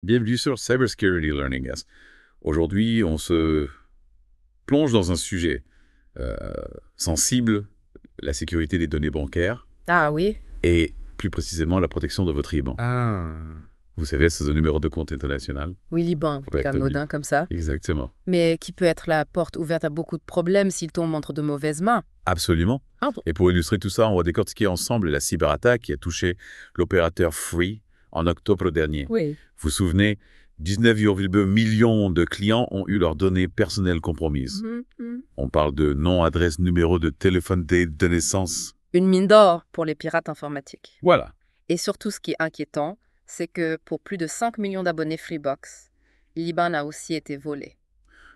Bienvenue sur Cybersecurity Learning Us. Aujourd'hui, on se plonge dans un sujet euh, sensible, la sécurité des données bancaires Ah oui, et plus précisément la protection de votre IBAN. Ah. Vous savez, c'est un numéro de compte international. oui, Liban, Ouais, anodin comme ça, Exactement. mais qui peut être la porte ouverte à beaucoup de problèmes s'il tombe entre de mauvaises mains. Absolument. Ah bon. Et pour illustrer tout ça, on va décortiquer ensemble la cyberattaque qui a touché l'opérateur Free en octobre dernier. Oui. Vous vous souvenez, 19,2 millions de clients ont eu leurs données personnelles compromises. On parle de nom, adresse, numéro de téléphone, date de naissance. Une mine d'or pour les pirates informatiques. Voilà. Et surtout, ce qui est inquiétant, c'est que pour plus de 5 millions d'abonnés Freebox, Liban a aussi été volé.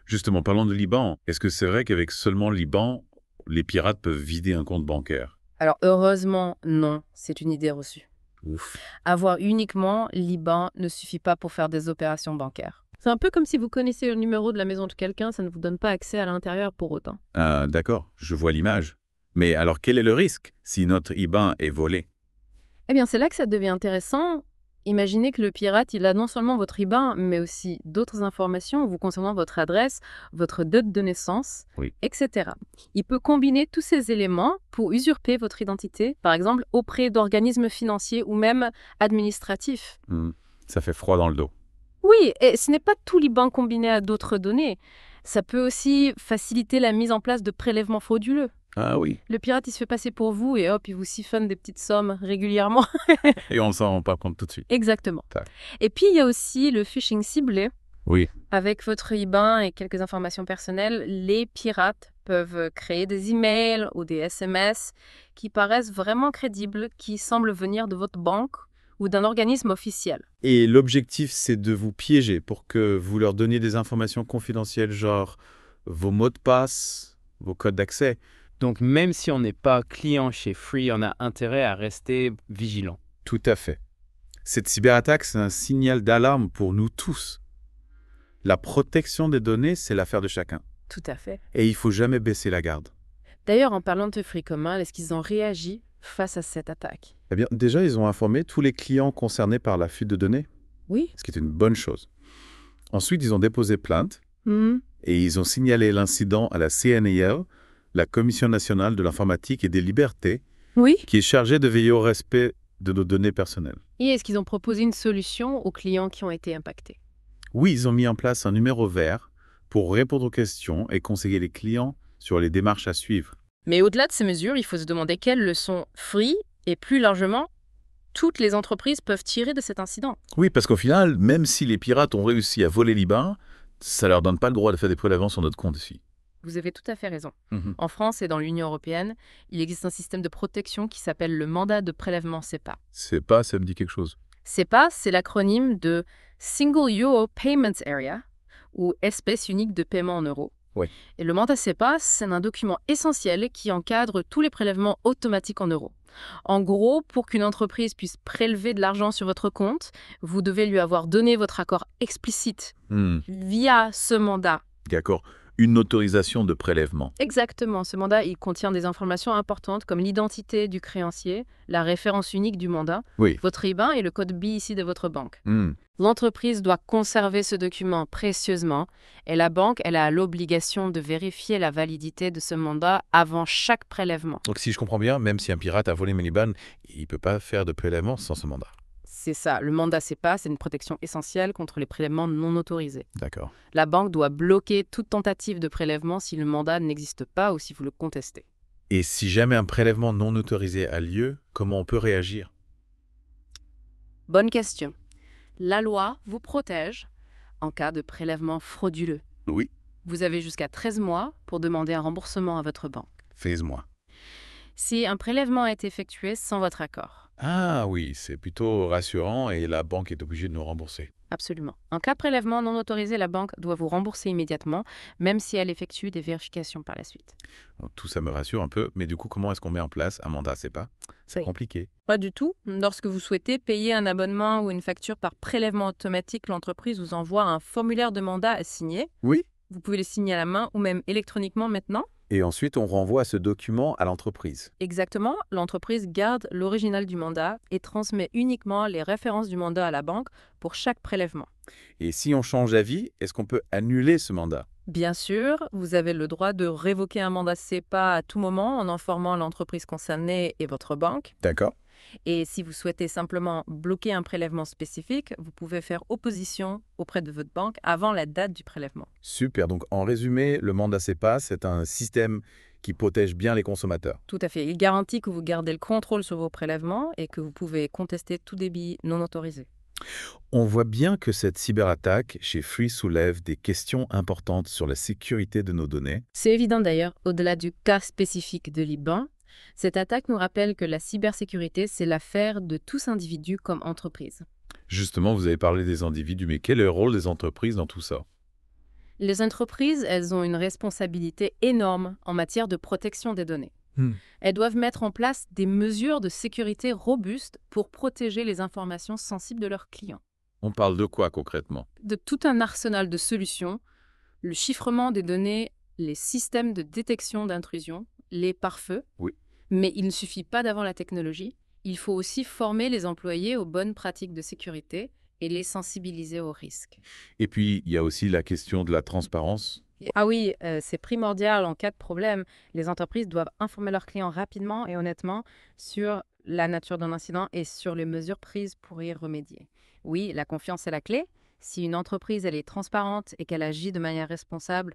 Justement, parlons de Liban. Est-ce que c'est vrai qu'avec seulement Liban, les pirates peuvent vider un compte bancaire? Alors heureusement, non, c'est une idée reçue. Ouf. Avoir uniquement Liban ne suffit pas pour faire des opérations bancaires. C'est un peu comme si vous connaissez le numéro de la maison de quelqu'un, ça ne vous donne pas accès à l'intérieur pour autant. Ah, d'accord, je vois l'image. Mais alors, quel est le risque si notre IBAN est volé? Eh bien, c'est là que ça devient intéressant. Imaginez que le pirate, il a non seulement votre IBAN, mais aussi d'autres informations vous concernant votre adresse, votre date de naissance, Oui. etc. Il peut combiner tous ces éléments pour usurper votre identité, par exemple auprès d'organismes financiers ou même administratifs. Ça fait froid dans le dos. Oui, et ce n'est pas tout l'IBAN combiné à d'autres données. Ça peut aussi faciliter la mise en place de prélèvements frauduleux. Ah oui. Le pirate, il se fait passer pour vous et hop, il vous siphonne des petites sommes régulièrement. Et on s'en rend pas compte tout de suite. Exactement. Tac. Et puis, il y a aussi le phishing ciblé. Oui. Avec votre IBAN et quelques informations personnelles, les pirates peuvent créer des emails ou des SMS qui paraissent vraiment crédibles, qui semblent venir de votre banque ou d'un organisme officiel. Et l'objectif, c'est de vous piéger pour que vous leur donniez des informations confidentielles, genre vos mots de passe, vos codes d'accès. Donc même si on n'est pas client chez Free, on a intérêt à rester vigilant. Tout à fait. Cette cyberattaque, c'est un signal d'alarme pour nous tous. La protection des données, c'est l'affaire de chacun. Tout à fait. Et il faut jamais baisser la garde. D'ailleurs, en parlant de Free Common, est-ce qu'ils ont réagi face à cette attaque? Eh bien, déjà, ils ont informé tous les clients concernés par la fuite de données, Oui. ce qui est une bonne chose. Ensuite, ils ont déposé plainte Mhm. et ils ont signalé l'incident à la CNIL, la Commission nationale de l'informatique et des libertés, Oui. qui est chargée de veiller au respect de nos données personnelles. Et est-ce qu'ils ont proposé une solution aux clients qui ont été impactés? Oui, ils ont mis en place un numéro vert pour répondre aux questions et conseiller les clients sur les démarches à suivre. Mais au-delà de ces mesures, il faut se demander quelles leçons Free et plus largement toutes les entreprises peuvent tirer de cet incident. Oui, parce qu'au final, même si les pirates ont réussi à voler l'IBAN, ça leur donne pas le droit de faire des prélèvements sur notre compte ici. Vous avez tout à fait raison. Mhm. En France et dans l'Union européenne, il existe un système de protection qui s'appelle le mandat de prélèvement SEPA. C'est pas, ça me dit quelque chose. SEPA, c'est l'acronyme de Single Euro Payments Area, ou espèce unique de paiement en euros. Ouais. Et le mandat SEPA, c'est un document essentiel qui encadre tous les prélèvements automatiques en euros. En gros, pour qu'une entreprise puisse prélever de l'argent sur votre compte, vous devez lui avoir donné votre accord explicite via ce mandat. D'accord. Une autorisation de prélèvement. Exactement, ce mandat, il contient des informations importantes comme l'identité du créancier, la référence unique du mandat, Oui. votre IBAN et le code BIC de votre banque. Hmm. L'entreprise doit conserver ce document précieusement et la banque, elle a l'obligation de vérifier la validité de ce mandat avant chaque prélèvement. Donc si je comprends bien, même si un pirate a volé mon IBAN, il ne peut pas faire de prélèvement sans ce mandat. C'est ça, le mandat SEPA, c'est une protection essentielle contre les prélèvements non autorisés. D'accord. La banque doit bloquer toute tentative de prélèvement si le mandat n'existe pas ou si vous le contestez. Et si jamais un prélèvement non autorisé a lieu, comment on peut réagir? Bonne question. La loi vous protège en cas de prélèvement frauduleux. Oui. Vous avez jusqu'à 13 mois pour demander un remboursement à votre banque. Fais-moi. Si un prélèvement est effectué sans votre accord. Ah oui, c'est plutôt rassurant et la banque est obligée de nous rembourser. Absolument. En cas de prélèvement non autorisé, la banque doit vous rembourser immédiatement, même si elle effectue des vérifications par la suite. Donc, tout ça me rassure un peu, mais du coup, comment est-ce qu'on met en place un mandat SEPA? C'est Oui. compliqué. Pas du tout. Lorsque vous souhaitez payer un abonnement ou une facture par prélèvement automatique, l'entreprise vous envoie un formulaire de mandat à signer. Oui. Vous pouvez le signer à la main ou même électroniquement maintenant. Et ensuite, on renvoie ce document à l'entreprise. Exactement, l'entreprise garde l'original du mandat et transmet uniquement les références du mandat à la banque pour chaque prélèvement. Et si on change d'avis, est-ce qu'on peut annuler ce mandat? Bien sûr, vous avez le droit de révoquer un mandat SEPA à tout moment en informant l'entreprise concernée et votre banque. D'accord. Et si vous souhaitez simplement bloquer un prélèvement spécifique, vous pouvez faire opposition auprès de votre banque avant la date du prélèvement. Super. Donc, en résumé, le mandat SEPA, c'est un système qui protège bien les consommateurs. Tout à fait. Il garantit que vous gardez le contrôle sur vos prélèvements et que vous pouvez contester tout débit non autorisé. On voit bien que cette cyberattaque chez Free soulève des questions importantes sur la sécurité de nos données. C'est évident d'ailleurs, au-delà du cas spécifique de Liban, cette attaque nous rappelle que la cybersécurité, c'est l'affaire de tous individus comme entreprises. Justement, vous avez parlé des individus, mais quel est le rôle des entreprises dans tout ça? Les entreprises, elles ont une responsabilité énorme en matière de protection des données. Elles doivent mettre en place des mesures de sécurité robustes pour protéger les informations sensibles de leurs clients. On parle de quoi concrètement? De tout un arsenal de solutions, le chiffrement des données, les systèmes de détection d'intrusion, les pare-feux. Oui. Mais il ne suffit pas d'avoir la technologie, il faut aussi former les employés aux bonnes pratiques de sécurité et les sensibiliser aux risques. Et puis, il y a aussi la question de la transparence. Ah oui, c'est primordial en cas de problème. Les entreprises doivent informer leurs clients rapidement et honnêtement sur la nature d'un incident et sur les mesures prises pour y remédier. Oui, la confiance est la clé. Si une entreprise elle est transparente et qu'elle agit de manière responsable,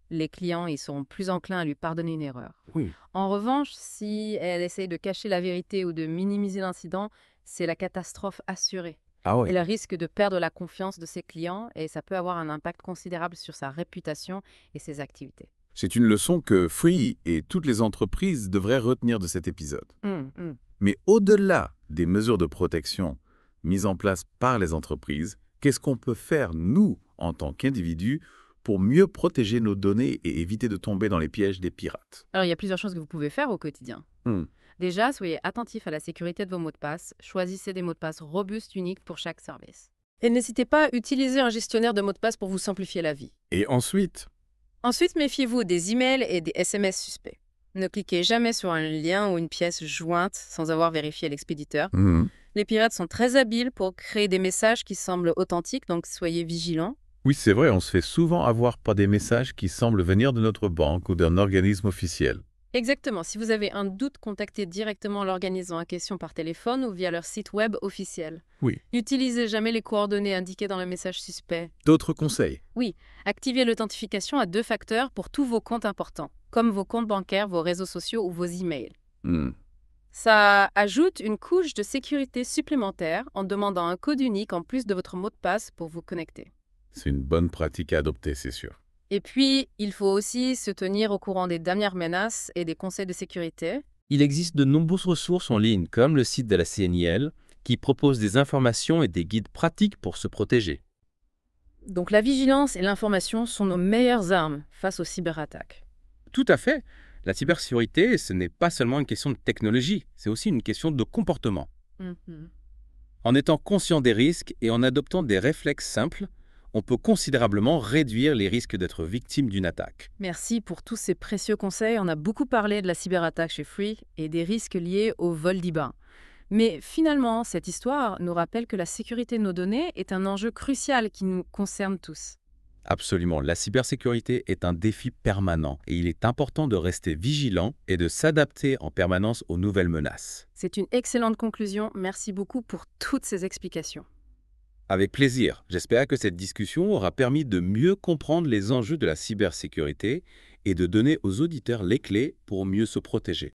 les clients ils seront plus enclins à lui pardonner une erreur. Oui. En revanche, si elle essaye de cacher la vérité ou de minimiser l'incident, c'est la catastrophe assurée. Ah oui. Elle risque de perdre la confiance de ses clients et ça peut avoir un impact considérable sur sa réputation et ses activités. C'est une leçon que Free et toutes les entreprises devraient retenir de cet épisode. Mais au-delà des mesures de protection mises en place par les entreprises, qu'est-ce qu'on peut faire, nous, en tant qu'individus, pour mieux protéger nos données et éviter de tomber dans les pièges des pirates? Alors, il y a plusieurs choses que vous pouvez faire au quotidien. Déjà, soyez attentifs à la sécurité de vos mots de passe. Choisissez des mots de passe robustes, uniques pour chaque service. Et n'hésitez pas à utiliser un gestionnaire de mots de passe pour vous simplifier la vie. Et ensuite? Ensuite, méfiez-vous des emails et des SMS suspects. Ne cliquez jamais sur un lien ou une pièce jointe sans avoir vérifié l'expéditeur. Les pirates sont très habiles pour créer des messages qui semblent authentiques, donc soyez vigilants. Oui, c'est vrai, on se fait souvent avoir par des messages qui semblent venir de notre banque ou d'un organisme officiel. Exactement. Si vous avez un doute, contactez directement l'organisme en question par téléphone ou via leur site web officiel. Oui. N'utilisez jamais les coordonnées indiquées dans le message suspect. D'autres conseils? Activez l'authentification à 2 facteurs pour tous vos comptes importants, comme vos comptes bancaires, vos réseaux sociaux ou vos emails. Ça ajoute une couche de sécurité supplémentaire en demandant un code unique en plus de votre mot de passe pour vous connecter. C'est une bonne pratique à adopter, c'est sûr. Et puis, il faut aussi se tenir au courant des dernières menaces et des conseils de sécurité. Il existe de nombreuses ressources en ligne, comme le site de la CNIL, qui propose des informations et des guides pratiques pour se protéger. Donc la vigilance et l'information sont nos meilleures armes face aux cyberattaques. Tout à fait. La cybersécurité, ce n'est pas seulement une question de technologie, c'est aussi une question de comportement. En étant conscient des risques et en adoptant des réflexes simples, on peut considérablement réduire les risques d'être victime d'une attaque. Merci pour tous ces précieux conseils. On a beaucoup parlé de la cyberattaque chez Free et des risques liés au vol d'IBAN. Mais finalement, cette histoire nous rappelle que la sécurité de nos données est un enjeu crucial qui nous concerne tous. Absolument, la cybersécurité est un défi permanent et il est important de rester vigilant et de s'adapter en permanence aux nouvelles menaces. C'est une excellente conclusion. Merci beaucoup pour toutes ces explications. Avec plaisir. J'espère que cette discussion aura permis de mieux comprendre les enjeux de la cybersécurité et de donner aux auditeurs les clés pour mieux se protéger.